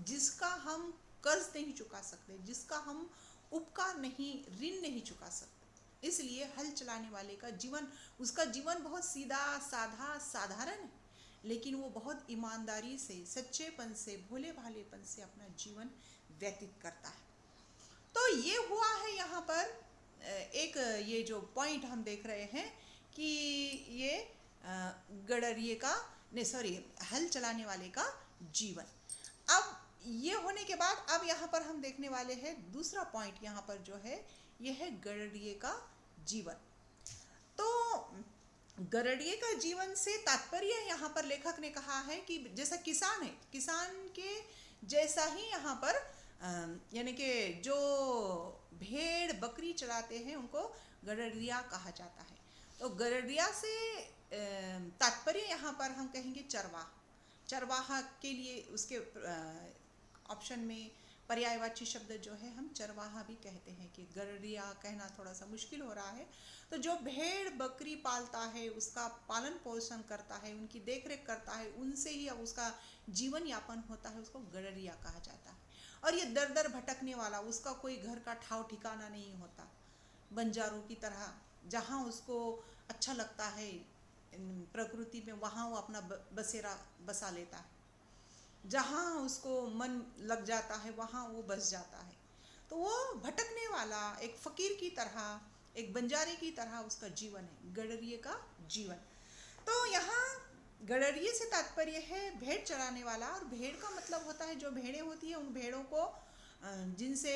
जिसका हम कर्ज नहीं चुका सकते, जिसका हम उपकार नहीं, ऋण नहीं चुका सकते। इसलिए हल चलाने वाले का जीवन, उसका जीवन बहुत सीधा साधा साधारण है, लेकिन वो बहुत ईमानदारी से, सच्चेपन से, भोले भालेपन से अपना जीवन व्यतीत करता है। तो ये हुआ है यहाँ पर एक ये जो पॉइंट हम देख रहे हैं कि ये गडरिये का, नहीं सॉरी, हल चलाने वाले का जीवन। अब ये होने के बाद अब यहाँ पर हम देखने वाले हैं दूसरा पॉइंट, यहाँ पर जो है ये है गडरिये का जीवन। तो गडरिये का जीवन से तात्पर्य यहाँ पर लेखक ने कहा है कि जैसा किसान है, किसान के जैसा ही यहाँ पर यानी कि जो भेड़ बकरी चलाते हैं उनको गडरिया कहा जाता है। तो गडरिया से तात्पर्य यहाँ पर हम कहेंगे चरवाहा। चरवाहा के लिए उसके ऑप्शन में पर्यायवाची शब्द जो है हम चरवाहा भी कहते हैं, कि गडरिया कहना थोड़ा सा मुश्किल हो रहा है। तो जो भेड़ बकरी पालता है, उसका पालन पोषण करता है, उनकी देखरेख करता है, उनसे ही उसका जीवन यापन होता है, उसको गडरिया कहा जाता है। और ये दर दर भटकने वाला, उसका कोई घर का ठाव ठिकाना नहीं होता, बंजारों की तरह जहाँ उसको अच्छा लगता है प्रकृति में वहाँ वो अपना बसेरा बसा लेता है, जहाँ उसको मन लग जाता है वहाँ वो बस जाता है। तो वो भटकने वाला एक फकीर की तरह, एक बंजारे की तरह उसका जीवन है, गडरिये का जीवन। तो यहाँ गडरिये से तात्पर्य है भेड़ चराने वाला, और भेड़ का मतलब होता है जो भेड़ें होती है उन भेड़ों को जिनसे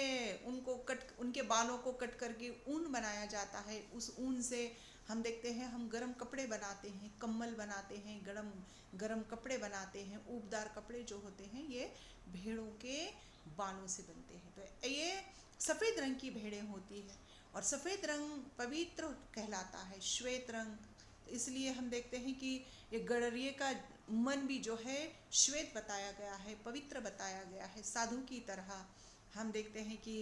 उनको उनके बालों को कट करके ऊन बनाया जाता है। उस ऊन से हम देखते हैं हम गरम कपड़े बनाते हैं, कम्बल बनाते हैं, गरम गरम कपड़े बनाते हैं। ऊबदार कपड़े जो होते हैं ये भेड़ों के बालों से बनते हैं। तो ये सफ़ेद रंग की भेड़ें होती है, और सफ़ेद रंग पवित्र कहलाता है, श्वेत रंग। तो इसलिए हम देखते हैं कि ये गडरिये का मन भी जो है श्वेत बताया गया है, पवित्र बताया गया है, साधु की तरह। हम देखते हैं कि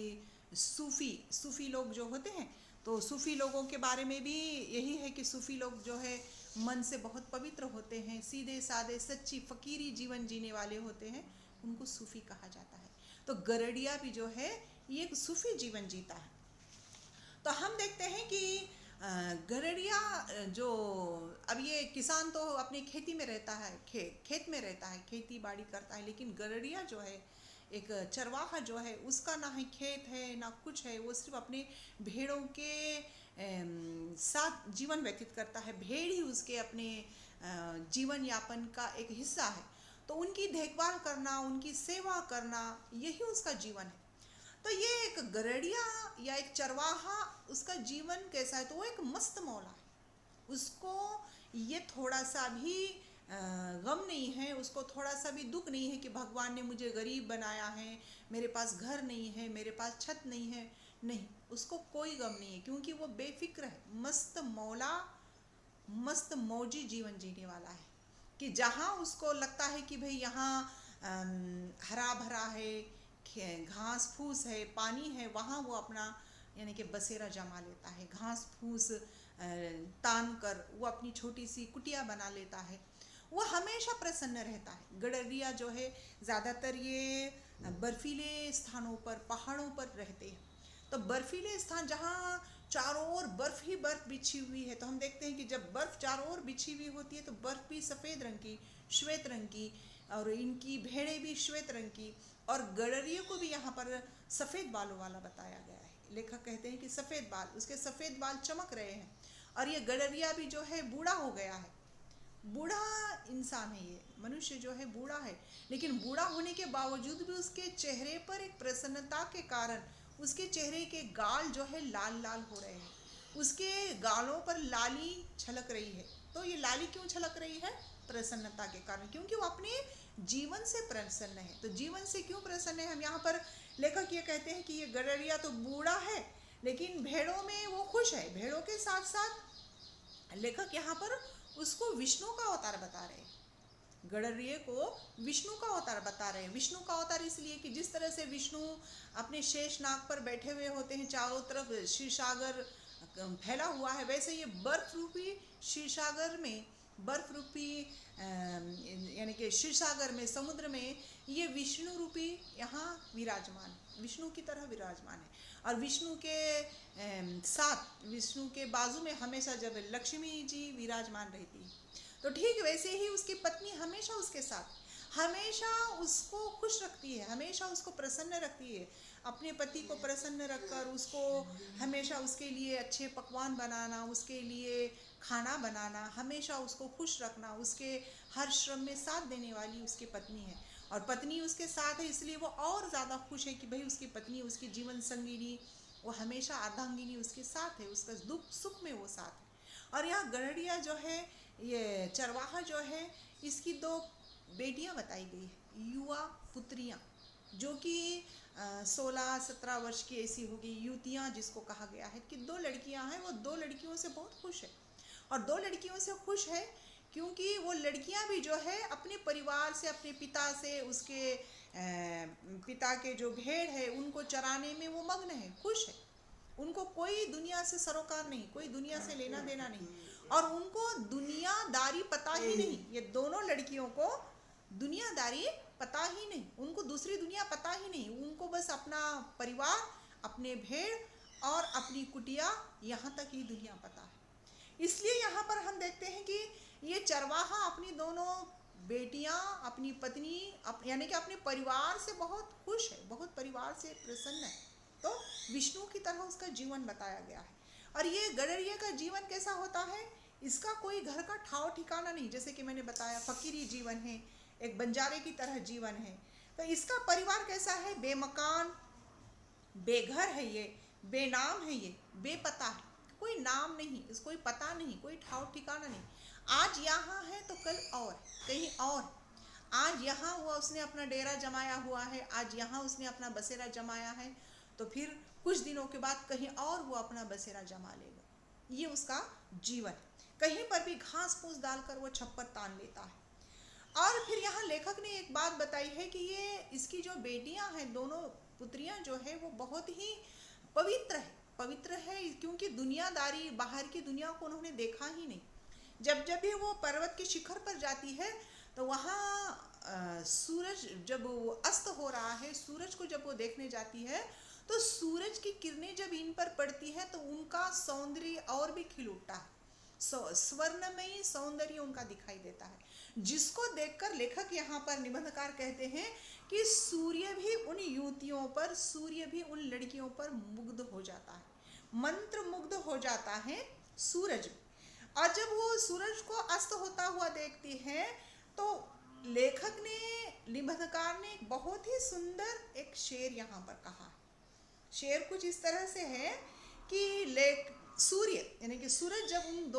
सूफ़ी लोग जो होते हैं, तो सूफ़ी लोगों के बारे में भी यही है कि सूफ़ी लोग जो है मन से बहुत पवित्र होते हैं, सीधे साधे सच्ची फ़कीरी जीवन जीने वाले होते हैं, उनको सूफ़ी कहा जाता है। तो गडरिया भी जो है ये एक सूफ़ी जीवन जीता है। तो हम देखते हैं कि गडरिया जो, अब ये किसान तो अपनी खेती में रहता है, खेत में रहता है, खेती बाड़ी करता है, लेकिन गडरिया जो है एक चरवाहा जो है उसका ना ही खेत है ना कुछ है, वो सिर्फ अपने भेड़ों के साथ जीवन व्यतीत करता है। भेड़ ही उसके अपने जीवन यापन का एक हिस्सा है। तो उनकी देखभाल करना, उनकी सेवा करना, यही उसका जीवन है। तो ये एक गडरिया या एक चरवाहा, उसका जीवन कैसा है? तो वो एक मस्त मौला है, उसको ये थोड़ा सा भी गम नहीं है, उसको थोड़ा सा भी दुख नहीं है कि भगवान ने मुझे गरीब बनाया है, मेरे पास घर नहीं है, मेरे पास छत नहीं है। नहीं, उसको कोई गम नहीं है, क्योंकि वो बेफिक्र है, मस्त मौला, मस्त मौजी जीवन जीने वाला है। कि जहाँ उसको लगता है कि भाई यहाँ हरा भरा है, घास फूस है, पानी है, वहाँ वो अपना यानी कि बसेरा जमा लेता है। घास फूस तान कर वो अपनी छोटी सी कुटिया बना लेता है। वो हमेशा प्रसन्न रहता है। गडरिया जो है ज़्यादातर ये बर्फीले स्थानों पर, पहाड़ों पर रहते हैं। तो बर्फीले स्थान जहाँ चारों ओर बर्फ़ ही बर्फ़ बिछी हुई है, तो हम देखते हैं कि जब बर्फ़ चारों ओर बिछी हुई होती है तो बर्फ़ भी सफ़ेद रंग की, श्वेत रंग की, और इनकी भेड़ें भी श्वेत रंग की। और गडरिये को भी यहाँ पर सफ़ेद बालों वाला बताया गया है। लेखक कहते हैं कि सफ़ेद बाल, उसके सफ़ेद बाल चमक रहे हैं। और ये गडरिया भी जो है बूढ़ा हो गया है, बूढ़ा इंसान है, ये मनुष्य जो है बूढ़ा है, लेकिन बूढ़ा होने के बावजूद भी उसके चेहरे पर एक प्रसन्नता के कारण उसके चेहरे के गाल जो है लाल लाल हो रहे हैं, उसके गालों पर लाली छलक रही है। तो ये लाली क्यों छलक रही है? प्रसन्नता के कारण, क्योंकि वो अपने जीवन से प्रसन्न है। तो जीवन से क्यों प्रसन्न है? हम यहाँ पर लेखक ये कहते हैं कि ये गडरिया तो बूढ़ा है, लेकिन भेड़ों में वो खुश है। भेड़ों के साथ साथ लेखक यहाँ पर उसको विष्णु का अवतार बता रहे हैं। गडरिये को विष्णु का अवतार बता रहे हैं। विष्णु का अवतार इसलिए कि जिस तरह से विष्णु अपने शेष नाग पर बैठे हुए होते हैं, चारों तरफ क्षीरसागर फैला हुआ है, वैसे ये बर्फ रूपी क्षीरसागर में बर्फ रूपी यानी कि क्षीर सागर में, समुद्र में, ये विष्णु रूपी यहाँ विराजमान है, विष्णु की तरह विराजमान है। और विष्णु के साथ, विष्णु के बाजू में हमेशा जब लक्ष्मी जी विराजमान रहती है, तो ठीक वैसे ही उसकी पत्नी हमेशा उसके साथ, हमेशा उसको खुश रखती है, हमेशा उसको प्रसन्न रखती है। अपने पति को प्रसन्न रखकर उसको हमेशा उसके लिए अच्छे पकवान बनाना, उसके लिए खाना बनाना, हमेशा उसको खुश रखना, उसके हर श्रम में साथ देने वाली उसकी पत्नी है। और पत्नी उसके साथ है, इसलिए वो और ज़्यादा खुश है कि भाई उसकी पत्नी, उसकी जीवन संगिनी, वो हमेशा अर्धांगिनी उसके साथ है, उसका दुख सुख में वो साथ है। और यहाँ गड़रिया जो है, ये चरवाहा जो है, इसकी 2 बेटियां बताई गई है, युवा पुत्रियां, जो कि 16-17 वर्ष की ऐसी होगी, युवतियां जिसको कहा गया है कि 2 लड़कियां हैं। वो 2 लड़कियों से बहुत खुश है, और 2 लड़कियों से खुश है क्योंकि वो लड़कियां भी जो है अपने परिवार से, अपने पिता से, उसके पिता के जो भेड़ है उनको चराने में वो मग्न है, खुश है। उनको कोई दुनिया से सरोकार नहीं, कोई दुनिया से लेना देना नहीं, और उनको दुनियादारी पता ही नहीं। ये दोनों लड़कियों को दुनियादारी पता ही नहीं, उनको दूसरी दुनिया पता ही नहीं, उनको बस अपना परिवार, अपने भेड़ और अपनी कुटिया, यहाँ तक ही दुनिया पता है। इसलिए यहाँ पर हम देखते हैं कि ये चरवाहा अपनी दोनों बेटियां, अपनी पत्नी, यानी कि अपने परिवार से बहुत खुश है, बहुत परिवार से प्रसन्न है। तो विष्णु की तरह उसका जीवन बताया गया है। और ये गड़रिया का जीवन कैसा होता है, इसका कोई घर का ठाव ठिकाना नहीं, जैसे कि मैंने बताया फकीरी जीवन है, एक बंजारे की तरह जीवन है। तो इसका परिवार कैसा है, बेमकान, बेघर है, ये बेनाम है, ये बेपता है, कोई नाम नहीं, इसको कोई पता नहीं, कोई ठाव ठिकाना नहीं। आज यहाँ है तो कल और कहीं और, आज यहाँ हुआ उसने अपना डेरा जमाया हुआ है, आज यहाँ उसने अपना बसेरा जमाया है, तो फिर कुछ दिनों के बाद कहीं और वो अपना बसेरा जमा लेगा। ये उसका जीवन, कहीं पर भी घास फूस डालकर वो छप्पर तान लेता है। और फिर यहाँ लेखक ने एक बात बताई है कि ये इसकी जो बेटियां हैं, दोनों पुत्रियां जो है, वो बहुत ही पवित्र है क्योंकि दुनियादारी, बाहर की दुनिया को उन्होंने देखा ही नहीं। जब जब भी वो पर्वत के शिखर पर जाती है तो वहाँ सूरज जब अस्त हो रहा है, सूरज को जब वो देखने जाती है, तो सूरज की किरणें जब इन पर पड़ती है तो उनका सौंदर्य और भी खिल उठता है, स्वर्णमयी सौंदर्य उनका दिखाई देता है, जिसको देखकर लेखक यहाँ पर निबंधकार कहते हैं कि सूर्य भी उन युवतियों पर, सूर्य भी उन लड़कियों पर मुग्ध हो जाता है, मंत्र मुग्ध हो जाता है सूरज। और जब वो सूरज को अस्त होता हुआ देखती है तो लेखक ने, निबंधकार ने बहुत ही सुंदर एक शेर यहाँ पर कहा है। शेर कुछ इस तरह से है कि सूर्य यानी कि सूरज जब उन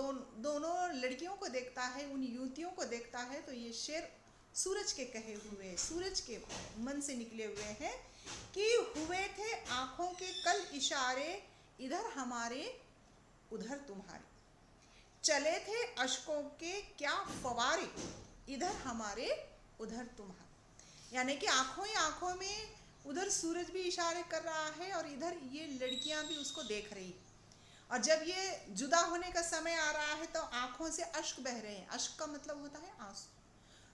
दोनों लड़कियों को देखता है, उन युवतियों को देखता है, तो ये शेर सूरज के कहे हुए, सूरज के मन से निकले हुए हैं कि हुए थे आंखों के कल इशारे, इधर हमारे उधर तुम्हारे, चले थे अश्कों के क्या फवारे, इधर हमारे उधर तुम्हारे। यानी कि आंखों ही आंखों में उधर सूरज भी इशारे कर रहा है और इधर ये लड़कियां भी उसको देख रही। और जब ये जुदा होने का समय आ रहा है तो आंखों से अश्क बह रहे हैं, अश्क का मतलब होता है आंसू,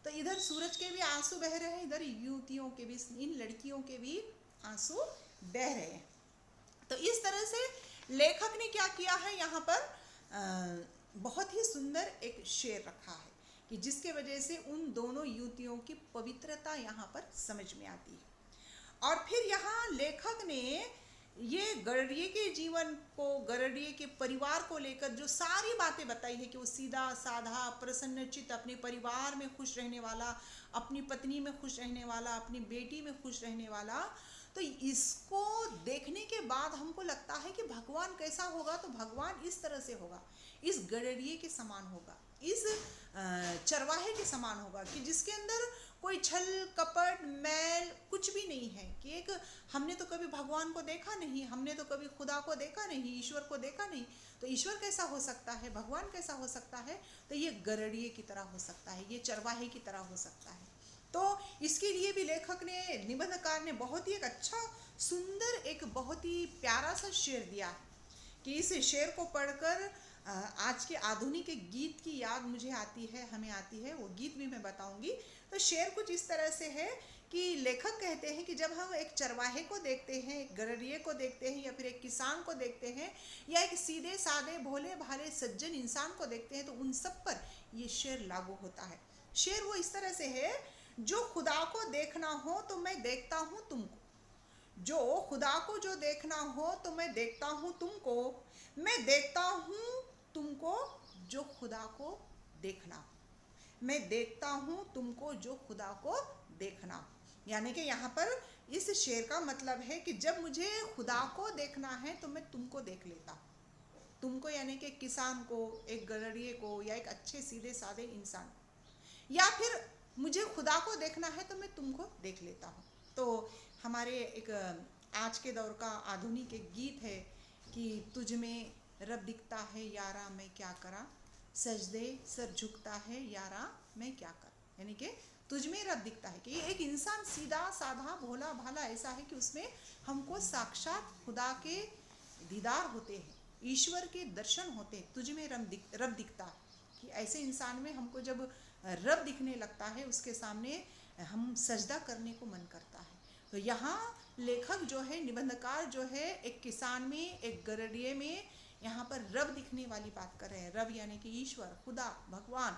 तो इधर सूरज के भी आंसू बह रहे हैं, इधर युवतियों के भी, इन लड़कियों के भी आंसू बह रहे हैं। तो इस तरह से लेखक ने क्या किया है, यहाँ पर बहुत ही सुंदर एक शेर रखा है कि जिसके वजह से उन दोनों युवतियों की पवित्रता यहाँ पर समझ में आती है। और फिर यहाँ लेखक ने ये गड़रिये के जीवन को, गड़रिये के परिवार को लेकर जो सारी बातें बताई है कि वो सीधा साधा प्रसन्नचित्त, अपने परिवार में खुश रहने वाला, अपनी पत्नी में खुश रहने वाला, अपनी बेटी में खुश रहने वाला, तो इसको देखने के बाद हमको लगता है कि भगवान कैसा होगा, तो भगवान इस तरह से होगा, इस गड़रिये के समान होगा, इस चरवाहे के समान होगा कि जिसके अंदर कोई छल कपट मैल कुछ भी नहीं है, कि एक हमने तो कभी भगवान को देखा नहीं, हमने तो कभी खुदा को देखा नहीं, ईश्वर को देखा नहीं, तो ईश्वर कैसा हो सकता है, भगवान कैसा हो सकता है, तो ये गड़रिये की तरह हो सकता है, ये चरवाहे की तरह हो सकता है। तो इसके लिए भी लेखक ने, निबंधकार ने बहुत ही एक अच्छा सुंदर, एक बहुत ही प्यारा सा शेर दिया है कि इस शेर को पढ़कर आज के आधुनिक गीत की याद मुझे आती है, हमें आती है, वो गीत भी मैं बताऊंगी। तो शेर कुछ इस तरह से है कि लेखक कहते हैं कि जब हम एक चरवाहे को देखते हैं, एक गडरिये को देखते हैं, या फिर एक किसान को देखते हैं, या एक सीधे साधे भोले भाले सज्जन इंसान को देखते हैं, तो उन सब पर ये शेर लागू होता है। शेर वो इस तरह से है, जो खुदा को देखना हो तो मैं देखता हूँ तुमको, जो खुदा को जो देखना हो तो मैं देखता हूँ तुमको, मैं देखता हूँ तुमको जो खुदा को देखना हो, मैं देखता हूँ तुमको जो खुदा को देखना हो। यानी कि यहाँ पर इस शेर का मतलब है कि जब मुझे खुदा को देखना है तो मैं तुमको देख लेता हूँ। तुमको यानी कि किसान को, एक गडरिये को, या एक अच्छे सीधे साधे इंसान को, या फिर मुझे खुदा को देखना है तो मैं तुमको देख लेता हूँ। तो हमारे एक आज के दौर का आधुनिक एक गीत है कि तुझ में रब दिखता है यारा मैं क्या करा, सजदे सर झुकता है यारा मैं क्या करा। यानी कि तुझ में रब दिखता है कि एक इंसान सीधा साधा भोला भाला ऐसा है कि उसमें हमको साक्षात खुदा के दीदार होते हैं, ईश्वर के दर्शन होते हैं। तुझ में रब दिखता है कि ऐसे इंसान में हमको जब रब दिखने लगता है, उसके सामने हम सजदा करने को मन करता है। तो यहाँ लेखक जो है, निबंधकार जो है, एक किसान में, एक गडरिये में यहाँ पर रब दिखने वाली बात कर रहे हैं। रब यानी कि ईश्वर, खुदा, भगवान,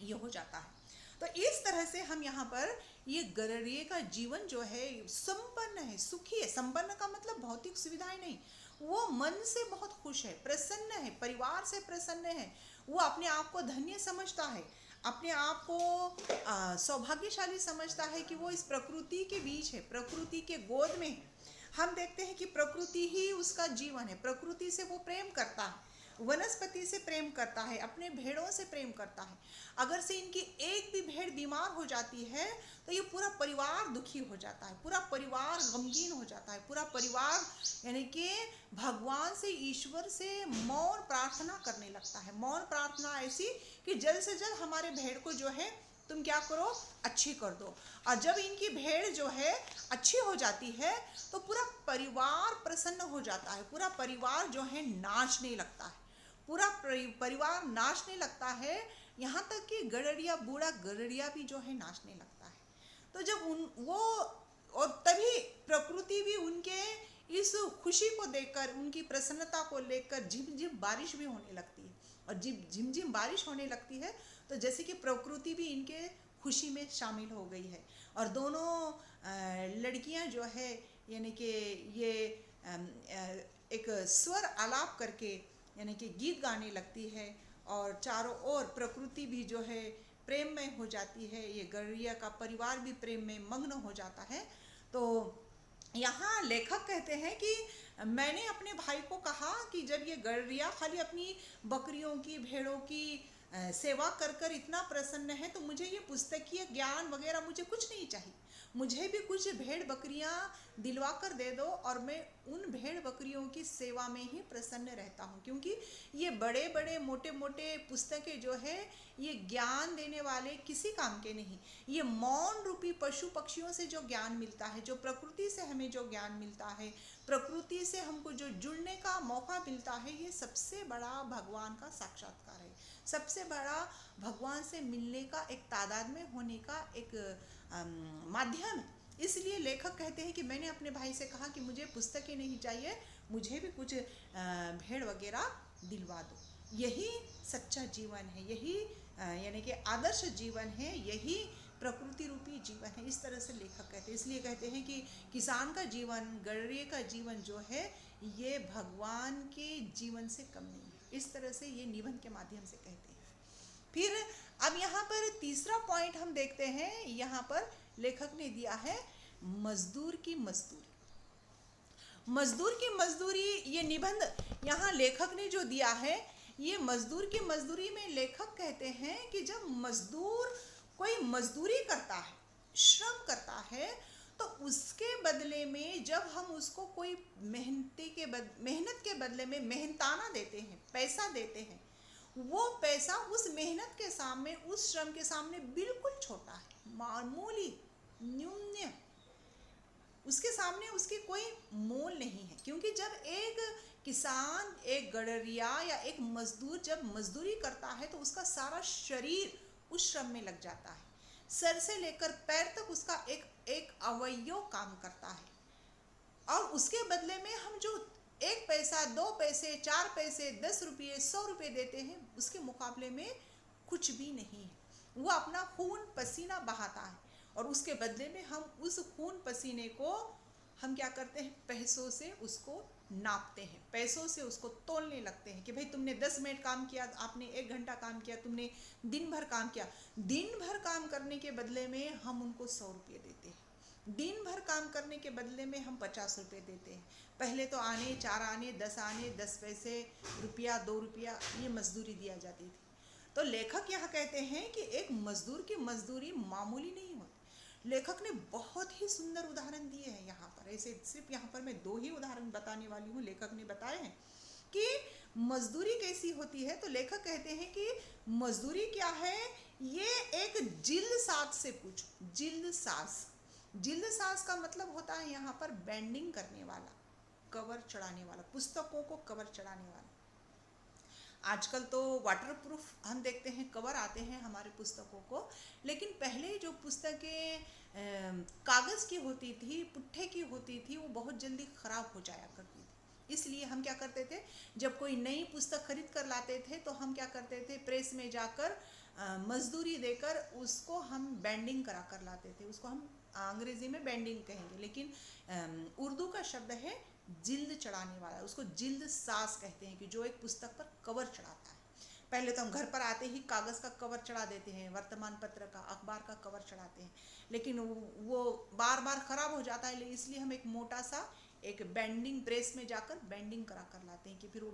ये हो जाता है। तो इस तरह से हम यहाँ पर ये गडरिये का जीवन जो है संपन्न है, सुखी है। संपन्न का मतलब भौतिक सुविधाएं नहीं, वो मन से बहुत खुश है, प्रसन्न है, परिवार से प्रसन्न है, वो अपने आप को धन्य समझता है, अपने आप को सौभाग्यशाली समझता है कि वो इस प्रकृति के बीच है, प्रकृति के गोद में है। हम देखते हैं कि प्रकृति ही उसका जीवन है, प्रकृति से वो प्रेम करता है, वनस्पति से प्रेम करता है, अपने भेड़ों से प्रेम करता है। अगर से इनकी एक भी भेड़ बीमार हो जाती है तो ये पूरा परिवार दुखी हो जाता है, पूरा परिवार गमगीन हो जाता है, पूरा परिवार यानी कि भगवान से, ईश्वर से मौन प्रार्थना करने लगता है। मौन प्रार्थना ऐसी कि जल्द से जल्द हमारे भेड़ को जो है तुम क्या करो, अच्छी कर दो। और जब इनकी भेड़ जो है अच्छी हो जाती है तो पूरा परिवार प्रसन्न हो जाता है, पूरा परिवार जो है नाचने लगता है, पूरा परिवार नाचने लगता है। यहाँ तक कि गडरिया, बूढ़ा गडरिया भी जो है नाचने लगता है। तो जब वो, और तभी प्रकृति भी उनके इस खुशी को देखकर, उनकी प्रसन्नता को लेकर झिमझिम बारिश भी होने लगती है। और जब झिमझिम बारिश होने लगती है तो जैसे कि प्रकृति भी इनके खुशी में शामिल हो गई है। और दोनों लड़कियां जो है यानी कि ये एक स्वर आलाप करके यानी कि गीत गाने लगती है, और चारों ओर प्रकृति भी जो है प्रेम में हो जाती है, ये गडरिया का परिवार भी प्रेम में मग्न हो जाता है। तो यहाँ लेखक कहते हैं कि मैंने अपने भाई को कहा कि जब ये गडरिया खाली अपनी बकरियों की, भेड़ों की सेवा कर कर इतना प्रसन्न है, तो मुझे ये पुस्तकीय ज्ञान वगैरह मुझे कुछ नहीं चाहिए, मुझे भी कुछ भेड़ बकरियां दिलवा कर दे दो और मैं उन भेड़ बकरियों की सेवा में ही प्रसन्न रहता हूँ। क्योंकि ये बड़े बड़े मोटे मोटे पुस्तकें जो है ये ज्ञान देने वाले किसी काम के नहीं। ये मौन रूपी पशु पक्षियों से जो ज्ञान मिलता है, जो प्रकृति से हमें जो ज्ञान मिलता है, प्रकृति से हमको जो जुड़ने का मौका मिलता है, ये सबसे बड़ा भगवान का साक्षात्कार है, सबसे बड़ा भगवान से मिलने का, एक तादाद में होने का एक माध्यम है। इसलिए लेखक कहते हैं कि मैंने अपने भाई से कहा कि मुझे पुस्तकें नहीं चाहिए, मुझे भी कुछ भेड़ वगैरह दिलवा दो। यही सच्चा जीवन है, यही यानी कि आदर्श जीवन है, यही प्रकृति रूपी जीवन है। इस तरह से लेखक कहते हैं। इसलिए कहते हैं कि किसान का जीवन, गडरिये का जीवन जो है ये भगवान के जीवन से कम नहीं है। इस तरह से ये निबंध के माध्यम से कहते हैं। फिर अब यहाँ पर तीसरा पॉइंट हम देखते हैं। यहाँ पर लेखक ने दिया है मजदूर की मजदूरी। मजदूर की मजदूरी, ये निबंध यहाँ लेखक ने जो दिया है, ये मजदूर की मजदूरी में लेखक कहते हैं कि जब मजदूर कोई मजदूरी करता है, श्रम करता है, तो उसके बदले में जब हम उसको कोई मेहनत के बदले में मेहनताना देते हैं, पैसा देते हैं, वो पैसा उस मेहनत के सामने, उस श्रम के सामने बिल्कुल छोटा है, मामूली, न्यून्य, उसके सामने उसकी कोई मोल नहीं है। क्योंकि जब एक किसान, एक गडरिया या एक मजदूर जब मजदूरी करता है तो उसका सारा शरीर उस श्रम में लग जाता है। सर से लेकर पैर तक उसका एक एक अवयव काम करता है, और उसके बदले में हम जो 1 पैसा, 2 पैसे, 4 पैसे, 10 रुपये, 100 रुपये देते हैं, उसके मुकाबले में कुछ भी नहीं है। वो अपना खून पसीना बहाता है, और उसके बदले में हम उस खून पसीने को हम क्या करते हैं, पैसों से उसको नापते हैं, पैसों से उसको तोलने लगते हैं कि भाई तुमने 10 मिनट काम किया, आपने 1 घंटा काम किया, तुमने दिन भर काम किया। दिन भर काम करने के बदले में हम उनको 100 रुपये देते हैं, दिन भर काम करने के बदले में हम 50 रुपये देते हैं। पहले तो आने, 4 आने, 10 आने, 10 पैसे, रुपया, 2 रुपया, ये मजदूरी दिया जाती थी। तो लेखक यह कहते हैं कि एक मजदूर की मजदूरी मामूली नहीं होती। लेखक ने बहुत ही सुंदर उदाहरण दिए हैं यहाँ पर। ऐसे सिर्फ यहाँ पर मैं 2 ही उदाहरण बताने वाली हूँ। लेखक ने बताए हैं कि मजदूरी कैसी होती है। तो लेखक कहते हैं कि मजदूरी क्या है, ये एक जिल्द साज से पूछो। जिल्द साज, जिल्द साज का मतलब होता है यहाँ पर बैंडिंग करने वाला, कवर चढ़ाने वाला, पुस्तकों को कवर चढ़ाने वाला। आजकल तो वाटरप्रूफ हम देखते हैं कवर आते हैं हमारे पुस्तकों को, लेकिन पहले जो पुस्तकें कागज़ की होती थी, पुट्ठे की होती थी, वो बहुत जल्दी ख़राब हो जाया करती थी। इसलिए हम क्या करते थे, जब कोई नई पुस्तक खरीद कर लाते थे तो हम क्या करते थे, प्रेस में जाकर मजदूरी देकर उसको हम बैंडिंग करा कर लाते थे। उसको हम अंग्रेज़ी में बैंडिंग कहेंगे, लेकिन उर्दू का शब्द है जिल्द चढ़ाने वाला। उसको जिल्द साज कहते हैं कि जो एक पुस्तक पर कवर चढ़ाता है। पहले तो हम घर पर आते ही कागज़ का कवर चढ़ा देते हैं, वर्तमान पत्र का, अखबार का कवर चढ़ाते हैं, लेकिन वो बार बार ख़राब हो जाता है। इसलिए हम एक मोटा सा एक बैंडिंग, प्रेस में जाकर बैंडिंग करा कर लाते हैं कि फिर वो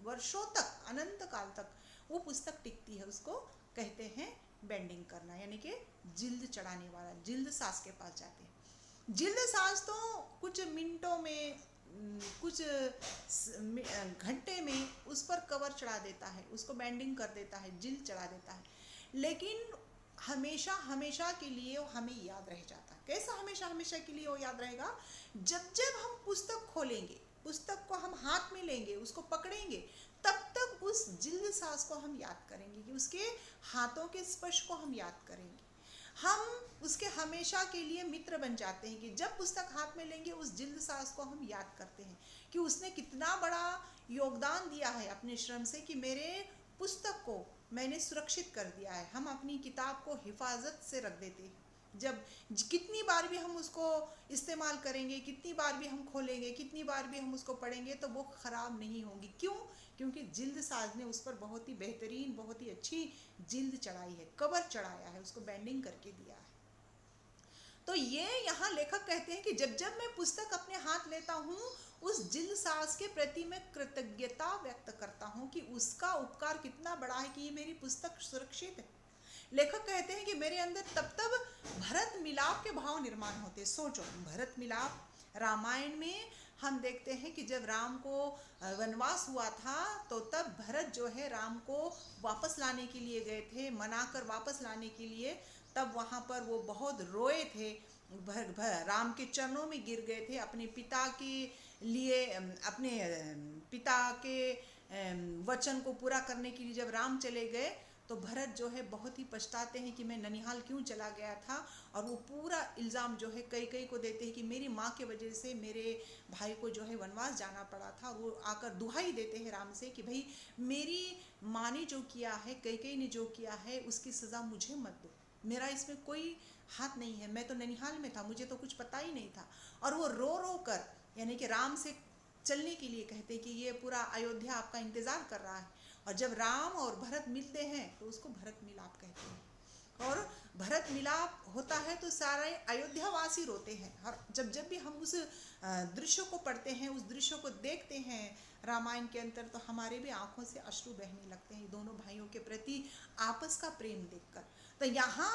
वर्षों तक, अनंत काल तक वो पुस्तक टिकती है। उसको कहते हैं बैंडिंग करना, यानी कि जिल्द चढ़ाने वाला। जिल्द साज के पास जाते हैं। जिल्द साज तो कुछ मिनटों में, कुछ घंटे में उस पर कवर चढ़ा देता है, उसको बैंडिंग कर देता है, जिल्द चढ़ा देता है, लेकिन हमेशा हमेशा के लिए वो हमें याद रह जाता है। कैसा हमेशा हमेशा के लिए वो याद रहेगा, जब जब हम पुस्तक खोलेंगे, पुस्तक को हम हाथ में लेंगे, उसको पकड़ेंगे, तब तक उस जिल्द साज को हम याद करेंगे, कि उसके हाथों के स्पर्श को हम याद करेंगे। हम उसके हमेशा के लिए मित्र बन जाते हैं, कि जब पुस्तक हाथ में लेंगे उस जिल्द साज को हम याद करते हैं कि उसने कितना बड़ा योगदान दिया है अपने श्रम से, कि मेरे पुस्तक को मैंने सुरक्षित कर दिया है। हम अपनी किताब को हिफाजत से रख देते हैं। जब कितनी बार भी हम उसको इस्तेमाल करेंगे, कितनी बार भी हम खोलेंगे, कितनी बार भी हम उसको पढ़ेंगे, तो वो ख़राब नहीं होंगी। क्यों? क्योंकि जिल्द साज ने उस पर बहुत ही बेहतरीन, बहुत ही अच्छी जिल्द चढ़ाई है, कवर चढ़ाया है, उसको बैंडिंग करके दिया है। तो ये यहाँ लेखक कहते हैं कि जब जब मैं पुस्तक अपने हाथ लेता हूँ, उस जिल्द साज के प्रति मैं कृतज्ञता व्यक्त करता हूँ कि उसका उपकार कितना बड़ा है कि ये मेरी पुस्तक सुरक्षित है। लेखक कहते हैं कि मेरे अंदर तब भरत मिलाप के भाव निर्माण होते। सोचो, भरत मिलाप रामायण में हम देखते हैं कि जब राम को वनवास हुआ था, तो तब भरत जो है राम को वापस लाने के लिए गए थे, मनाकर वापस लाने के लिए। तब वहाँ पर वो बहुत रोए थे, राम के चरणों में गिर गए थे, अपने पिता के लिए, अपने पिता के वचन को पूरा करने के लिए जब राम चले गए, तो भरत जो है बहुत ही पछताते हैं कि मैं ननिहाल क्यों चला गया था। और वो पूरा इल्ज़ाम जो है कई को देते हैं कि मेरी माँ के वजह से मेरे भाई को जो है वनवास जाना पड़ा था। और वो आकर दुहाई देते हैं राम से कि भाई मेरी माँ ने जो किया है, कई ने जो किया है, उसकी सज़ा मुझे मत दो, मेरा इसमें कोई हाथ नहीं है, मैं तो ननिहाल में था, मुझे तो कुछ पता ही नहीं था। और वो रो रो कर, यानी कि राम से चलने के लिए कहते कि ये पूरा अयोध्या आपका इंतज़ार कर रहा है। और जब राम और भरत मिलते हैं तो उसको भरत मिलाप कहते हैं। और भरत मिलाप होता है तो सारे अयोध्यावासी रोते हैं। और जब भी हम उस दृश्य को पढ़ते हैं, उस दृश्य को देखते हैं रामायण के अंदर, तो हमारे भी आंखों से अश्रु बहने लगते हैं दोनों भाइयों के प्रति आपस का प्रेम देखकर। तो यहाँ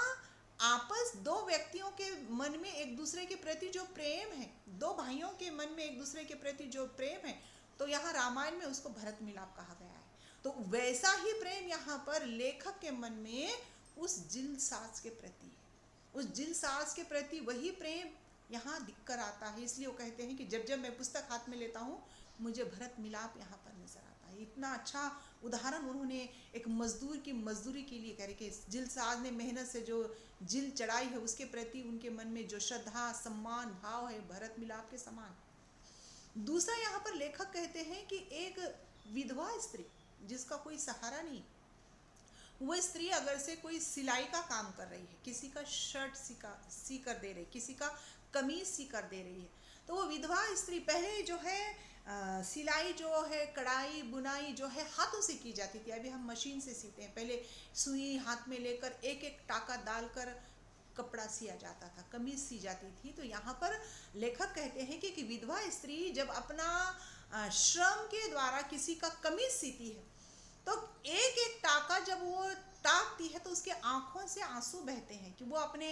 आपस, दो व्यक्तियों के मन में एक दूसरे के प्रति जो प्रेम है, दो भाइयों के मन में एक दूसरे के प्रति जो प्रेम है, तो यहाँ रामायण में उसको भरत मिलाप कहा गया है। तो वैसा ही प्रेम यहाँ पर लेखक के मन में उस जिल्द साज के प्रति है। उस जिल्द साज के प्रति वही प्रेम यहाँ दिक्कत आता है। इसलिए वो कहते हैं कि जब जब मैं पुस्तक हाथ में लेता हूँ मुझे भरत मिलाप यहाँ पर नजर आता है। इतना अच्छा उदाहरण उन्होंने एक मजदूर की मजदूरी के लिए कह रहे कि जिल साज ने मेहनत से जो जिल चढ़ाई है उसके प्रति उनके मन में जो श्रद्धा सम्मान भाव है भरत मिलाप के समान। दूसरा यहाँ पर लेखक कहते हैं कि एक विधवा स्त्री जिसका कोई सहारा नहीं, वो स्त्री अगर से कोई सिलाई का काम कर रही है, किसी का शर्ट सी कर दे रही, किसी का कमीज सी कर दे रही है, तो वो विधवा स्त्री पहले जो है सिलाई जो है कढ़ाई बुनाई जो है हाथों से की जाती थी, अभी हम मशीन से सीते हैं। पहले सुई हाथ में लेकर एक एक टाका डालकर कपड़ा सिया जाता था, कमीज सी जाती थी। तो यहाँ पर लेखक कहते हैं कि विधवा स्त्री जब अपना श्रम के द्वारा किसी का कमीज सीती है तो एक एक टाका जब वो टाकती है तो उसके आंखों से आंसू बहते हैं कि वो अपने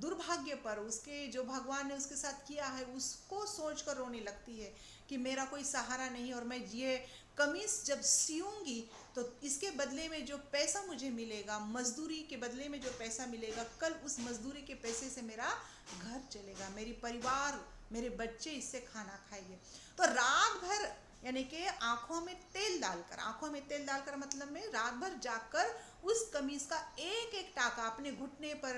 दुर्भाग्य पर, उसके जो भगवान ने उसके साथ किया है उसको सोचकर रोने लगती है कि मेरा कोई सहारा नहीं, और मैं ये कमीज जब सियूंगी तो इसके बदले में जो पैसा मुझे मिलेगा, मजदूरी के बदले में जो पैसा मिलेगा, कल उस मजदूरी के पैसे से मेरा घर चलेगा, मेरी परिवार मेरे बच्चे इससे खाना खाएंगे। तो रात भर यानी कि आंखों में तेल डालकर मतलब में रात भर जाकर उस कमीज का एक एक टाका अपने घुटने पर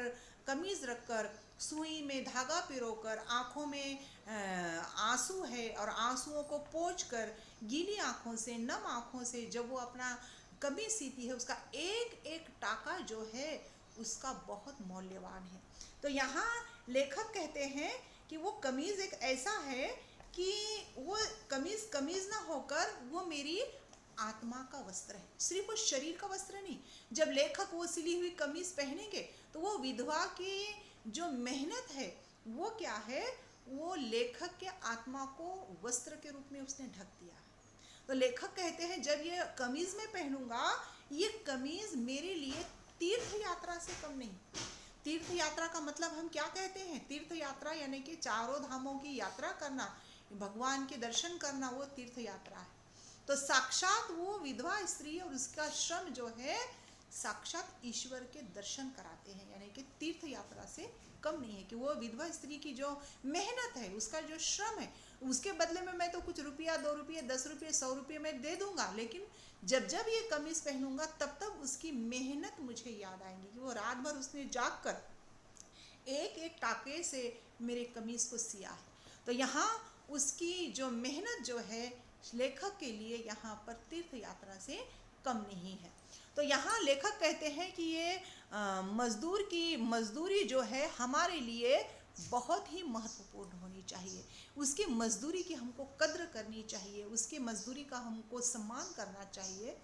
कमीज रखकर सुई में धागा पिरोकर आंखों में आंसू है और आंसुओं को पोंछकर गीली आंखों से नम आंखों से जब वो अपना कमीज सीती है उसका एक एक टाका जो है उसका बहुत मूल्यवान है। तो यहाँ लेखक कहते हैं कि वो कमीज एक ऐसा है कि वो कमीज ना होकर वो मेरी आत्मा का वस्त्र है, सिर्फ वो शरीर का वस्त्र नहीं। जब लेखक वो सिली हुई कमीज पहनेंगे तो वो विधवा की जो मेहनत है वो क्या है, वो लेखक के आत्मा को वस्त्र के रूप में उसने ढक दिया है। तो लेखक कहते हैं जब ये कमीज मैं पहनूंगा, ये कमीज मेरे लिए तीर्थ यात्रा से कम नहीं। तीर्थ यात्रा का मतलब हम क्या कहते हैं? तीर्थ यात्रा यानी कि चारों धामों की यात्रा करना, भगवान के दर्शन करना, वो तीर्थ यात्रा है। तो साक्षात वो विधवा स्त्री और उसका श्रम जो है साक्षात ईश्वर के दर्शन कराते हैं, यानी कि तीर्थ यात्रा से कम नहीं है। कि वो विधवा स्त्री की जो मेहनत है, उसका जो श्रम है, उसके बदले में मैं तो कुछ रुपया 2 रुपये 10 रुपये 100 रुपये मैं दे दूंगा, लेकिन जब जब ये कमीज पहनूंगा तब तब उसकी मेहनत मुझे याद आएंगी कि वो रात भर उसने जाग कर एक एक टाके से मेरे कमीज को सिया है। तो यहाँ उसकी जो मेहनत जो है लेखक के लिए यहाँ पर तीर्थ यात्रा से कम नहीं है। तो यहाँ लेखक कहते हैं कि ये मजदूर की मजदूरी जो है हमारे लिए बहुत ही महत्वपूर्ण होनी चाहिए। उसकी मजदूरी की हमको कद्र करनी चाहिए, उसकी मजदूरी का हमको सम्मान करना चाहिए।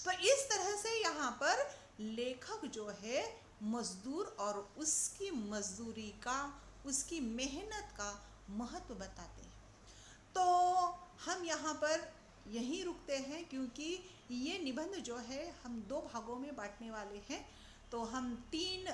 तो इस तरह से यहाँ पर लेखक जो है मजदूर और उसकी मजदूरी का, उसकी मेहनत का महत्व बताते हैं। तो हम यहाँ पर यहीं रुकते हैं क्योंकि ये निबंध जो है हम 2 भागों में बांटने वाले हैं। तो हम 3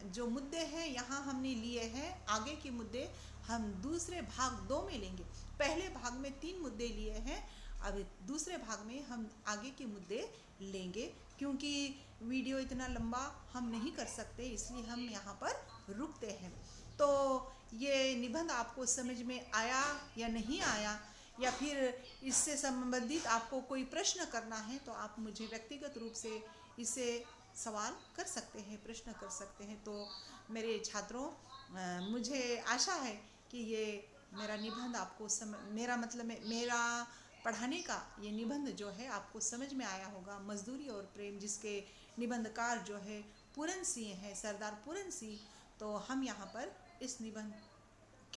जो मुद्दे हैं यहाँ हमने लिए हैं, आगे के मुद्दे हम दूसरे भाग 2 में लेंगे। पहले भाग में 3 मुद्दे लिए हैं, अब दूसरे भाग में हम आगे के मुद्दे लेंगे। क्योंकि वीडियो इतना लंबा हम नहीं कर सकते, इसलिए हम यहाँ पर रुकते हैं। तो ये निबंध आपको समझ में आया या नहीं आया, या फिर इससे संबंधित आपको कोई प्रश्न करना है तो आप मुझे व्यक्तिगत रूप से इसे सवाल कर सकते हैं, प्रश्न कर सकते हैं। तो मेरे छात्रों, मुझे आशा है कि ये मेरा निबंध आपको मेरा पढ़ाने का ये निबंध जो है आपको समझ में आया होगा। मजदूरी और प्रेम, जिसके निबंधकार जो है पूरन सिंह है, सरदार पूरन सिंह। तो हम यहाँ पर इस निबंध